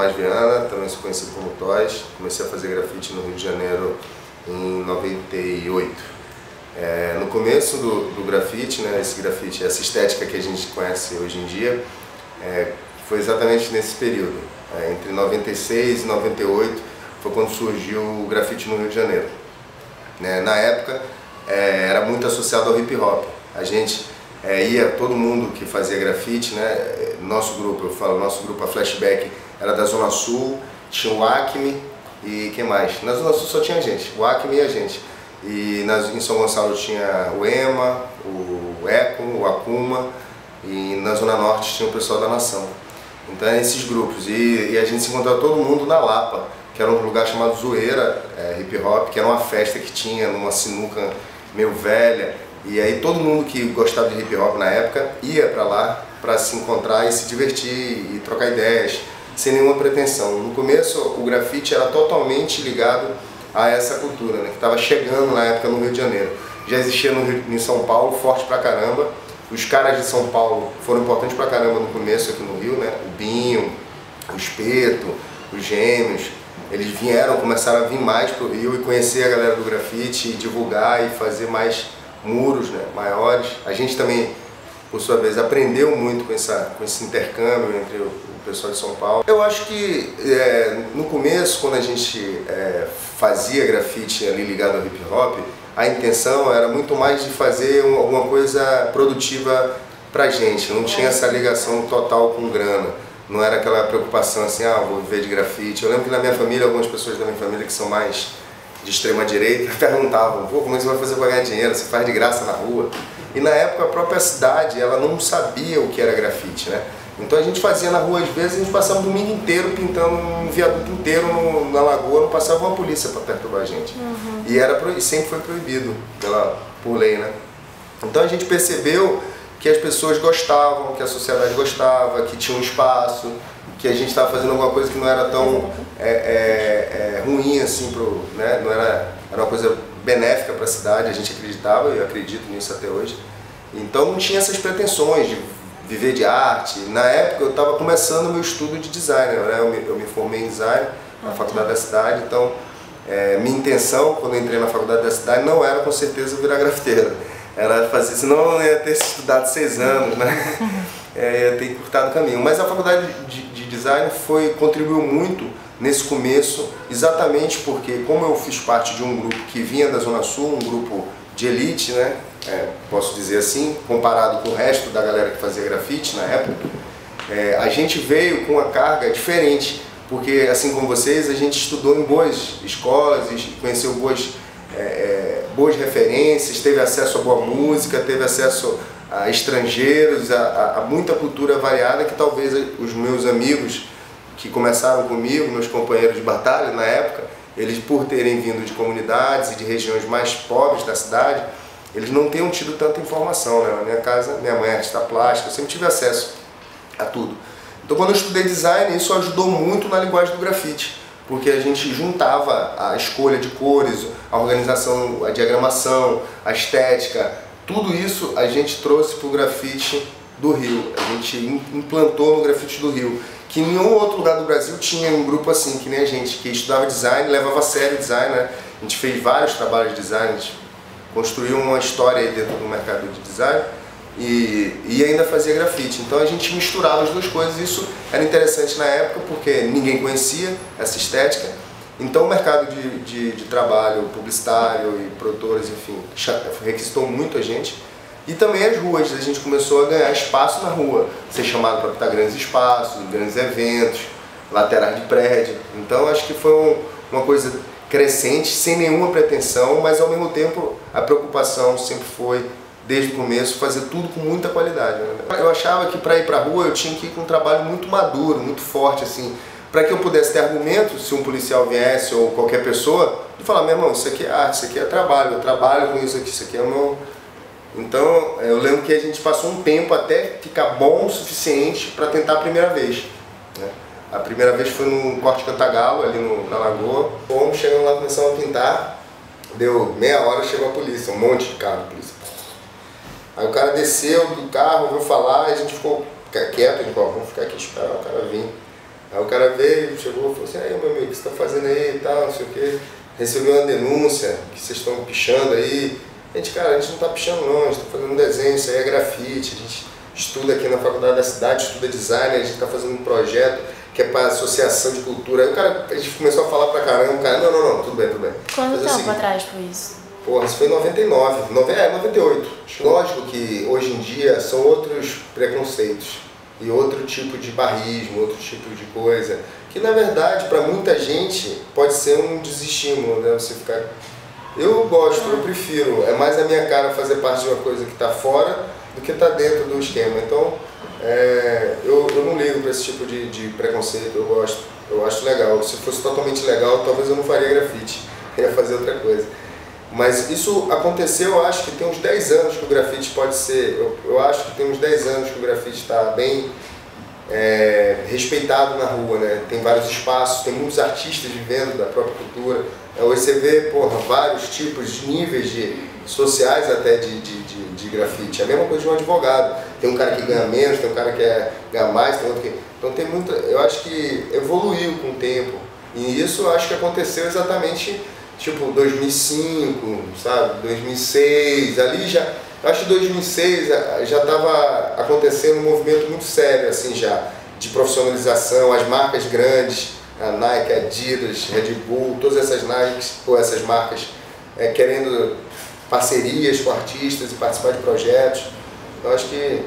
Tomás Viana, também sou conhecido como Toys. Comecei a fazer grafite no Rio de Janeiro em 98. No começo do grafite, né, esse grafite, essa estética que a gente conhece hoje em dia, foi exatamente nesse período. Entre 96 e 98 foi quando surgiu o grafite no Rio de Janeiro. Na época era muito associado ao hip hop. A gente todo mundo que fazia grafite, né, nosso grupo, eu falo nosso grupo, a Flashback, era da Zona Sul, tinha o Acme e quem mais? Na Zona Sul só tinha a gente, o Acme e a gente. E em São Gonçalo tinha o EMA, o ECO, o Akuma, e na Zona Norte tinha o pessoal da Nação. Então eram esses grupos, e a gente se encontrava todo mundo na Lapa, que era um lugar chamado Zoeira Hip Hop, que era uma festa que tinha numa sinuca meio velha. E aí todo mundo que gostava de hip hop na época ia para lá para se encontrar e se divertir e trocar ideias, sem nenhuma pretensão. No começo o grafite era totalmente ligado a essa cultura, né, que estava chegando na época no Rio de Janeiro. Já existia em São Paulo, forte pra caramba. Os caras de São Paulo foram importantes pra caramba no começo aqui no Rio, né? O Binho, o Espeto, os Gêmeos. Eles começaram a vir mais pro Rio e conhecer a galera do grafite, e divulgar e fazer mais muros, né, maiores. A gente também, por sua vez, aprendeu muito com esse intercâmbio entre o pessoal de São Paulo. Eu acho que no começo, quando a gente fazia grafite ali ligado ao hip hop, a intenção era muito mais de fazer alguma coisa produtiva pra gente, não tinha essa ligação total com grana. Não era aquela preocupação assim, vou viver de grafite. Eu lembro que na minha família, algumas pessoas da minha família que são mais de extrema direita perguntavam: como é que você vai fazer para ganhar dinheiro? Você faz de graça na rua? E na época a própria cidade, ela não sabia o que era grafite, né? Então a gente fazia na rua, às vezes a gente passava o domingo inteiro pintando um viaduto inteiro na lagoa, não passava uma polícia para perturbar a gente. E sempre foi proibido por lei, né? Então a gente percebeu que as pessoas gostavam, que a sociedade gostava, que tinha um espaço, que a gente estava fazendo alguma coisa que não era tão ruim assim, né? Não era uma coisa benéfica para a cidade, a gente acreditava, e eu acredito nisso até hoje. Então não tinha essas pretensões de viver de arte. Na época eu estava começando o meu estudo de design, né? Eu me formei em design na faculdade da cidade, então minha intenção quando eu entrei na faculdade da cidade não era com certeza virar grafiteiro. Era fazer, senão eu ia ter estudado 6 anos, né? Ia ter encurtado o caminho. Mas a faculdade de design contribuiu muito nesse começo, exatamente porque, como eu fiz parte de um grupo que vinha da Zona Sul, um grupo de elite, né? Posso dizer assim, comparado com o resto da galera que fazia grafite na época, a gente veio com uma carga diferente, porque, assim como vocês, a gente estudou em boas escolas, conheceu boas referências, teve acesso a boa música, teve acesso a estrangeiros, a muita cultura variada que talvez os meus amigos que começaram comigo, meus companheiros de batalha na época, eles por terem vindo de comunidades e de regiões mais pobres da cidade, eles não tenham tido tanta informação, né? Na minha casa, minha mãe é artista plástica, eu sempre tive acesso a tudo. Então quando eu estudei design, isso ajudou muito na linguagem do grafite, porque a gente juntava a escolha de cores, a organização, a diagramação, a estética, tudo isso a gente trouxe para o grafite do Rio, a gente implantou no grafite do Rio, que em nenhum outro lugar do Brasil tinha um grupo assim, que nem a gente, que estudava design, levava a sério o design, né? A gente fez vários trabalhos de design, a gente construiu uma história aí dentro do mercado de design e ainda fazia grafite. Então a gente misturava as duas coisas, e isso era interessante na época porque ninguém conhecia essa estética. Então o mercado de trabalho publicitário e produtores, enfim, requisitou muito a gente. E também as ruas, a gente começou a ganhar espaço na rua, ser chamado para pintar grandes espaços, grandes eventos, laterais de prédio. Então acho que foi uma coisa crescente, sem nenhuma pretensão, mas ao mesmo tempo a preocupação sempre foi, desde o começo, fazer tudo com muita qualidade, né? Eu achava que para ir para a rua eu tinha que ir com um trabalho muito maduro, muito forte, assim, para que eu pudesse ter argumentos, se um policial viesse ou qualquer pessoa, de falar: meu irmão, isso aqui é arte, isso aqui é trabalho, eu trabalho com isso aqui é o meu... Então eu lembro que a gente passou um tempo até ficar bom o suficiente para tentar a primeira vez, né? A primeira vez foi no Corte Cantagalo, ali na Lagoa. Fomos, chegando lá, começamos a pintar, deu meia hora, chegou a polícia, um monte de carro de polícia. Aí o cara desceu do carro, veio falar, e a gente ficou quieto, a gente falou: vamos ficar aqui esperar o cara vir. Aí o cara veio, chegou e falou assim, aí meu amigo, o que você está fazendo aí e tal, não sei o quê. Recebeu uma denúncia que vocês estão pichando aí. Cara, a gente não está pichando não, a gente está fazendo um desenho, isso aí é grafite, a gente estuda aqui na faculdade da cidade, estuda design, a gente está fazendo um projeto que é para associação de cultura. Aí o cara, a gente começou a falar pra caramba, o cara, não, tudo bem. Quanto tempo atrás foi isso? Porra, isso foi em 99, 98. Lógico que hoje em dia são outros preconceitos e outro tipo de barrismo, outro tipo de coisa, que na verdade para muita gente pode ser um desestímulo, né? Você ficar... Eu gosto, eu prefiro, é mais a minha cara fazer parte de uma coisa que está fora do que está dentro do esquema. Então, eu não ligo para esse tipo de preconceito, eu gosto, eu acho legal. Se fosse totalmente legal, talvez eu não faria grafite, eu ia fazer outra coisa. Mas isso aconteceu, eu acho que tem uns 10 anos que o grafite pode ser, eu acho que tem uns 10 anos que o grafite está bem respeitado na rua, né? Tem vários espaços, tem muitos artistas vivendo da própria cultura. Hoje você vê, porra, vários tipos, níveis sociais até de grafite. É a mesma coisa de um advogado. Tem um cara que ganha menos, tem um cara que ganha mais, tem outro que... Então tem muita... Eu acho que evoluiu com o tempo. E isso eu acho que aconteceu exatamente... Tipo 2005, sabe, 2006, ali já, acho que 2006 já estava acontecendo um movimento muito sério assim já, de profissionalização, as marcas grandes, a Nike, Adidas, Red Bull, todas essas Nikes, ou essas marcas querendo parcerias com artistas e participar de projetos. Eu acho que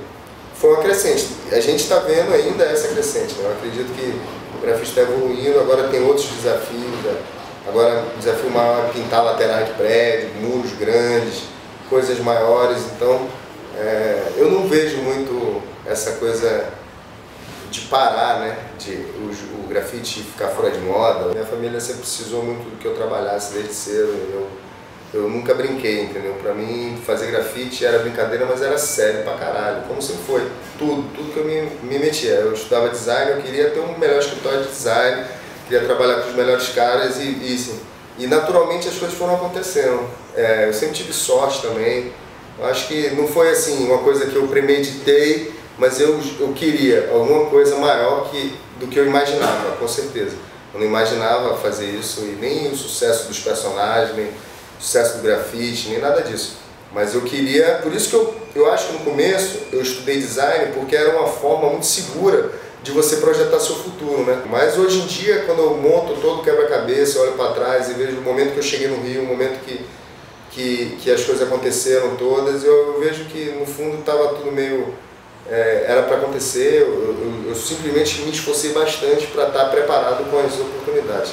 foi uma crescente, a gente está vendo ainda essa crescente, né? Eu acredito que o grafite está evoluindo, agora tem outros desafios, né? Agora o desafio maior é pintar laterais de prédio, muros grandes, coisas maiores, então eu não vejo muito essa coisa de parar, né, o grafite ficar fora de moda. Minha família sempre precisou muito do que eu trabalhasse desde cedo, eu nunca brinquei, entendeu? Pra mim fazer grafite era brincadeira, mas era sério pra caralho, como sempre foi, tudo que eu me metia. Eu estudava design, eu queria ter um melhor escritório de design, queria trabalhar com os melhores caras e naturalmente as coisas foram acontecendo. Eu sempre tive sorte também. Eu acho que não foi assim uma coisa que eu premeditei, mas eu queria alguma coisa maior do que eu imaginava, com certeza. Eu não imaginava fazer isso e nem o sucesso dos personagens, nem o sucesso do grafite, nem nada disso. Mas eu queria, por isso que eu acho que no começo eu estudei design porque era uma forma muito segura de você projetar seu futuro, né? Mas hoje em dia, quando eu monto todo o quebra-cabeça, olho para trás e vejo o momento que eu cheguei no Rio, o momento que as coisas aconteceram todas, eu vejo que no fundo estava tudo meio... era para acontecer, eu simplesmente me esforcei bastante para estar preparado com as oportunidades.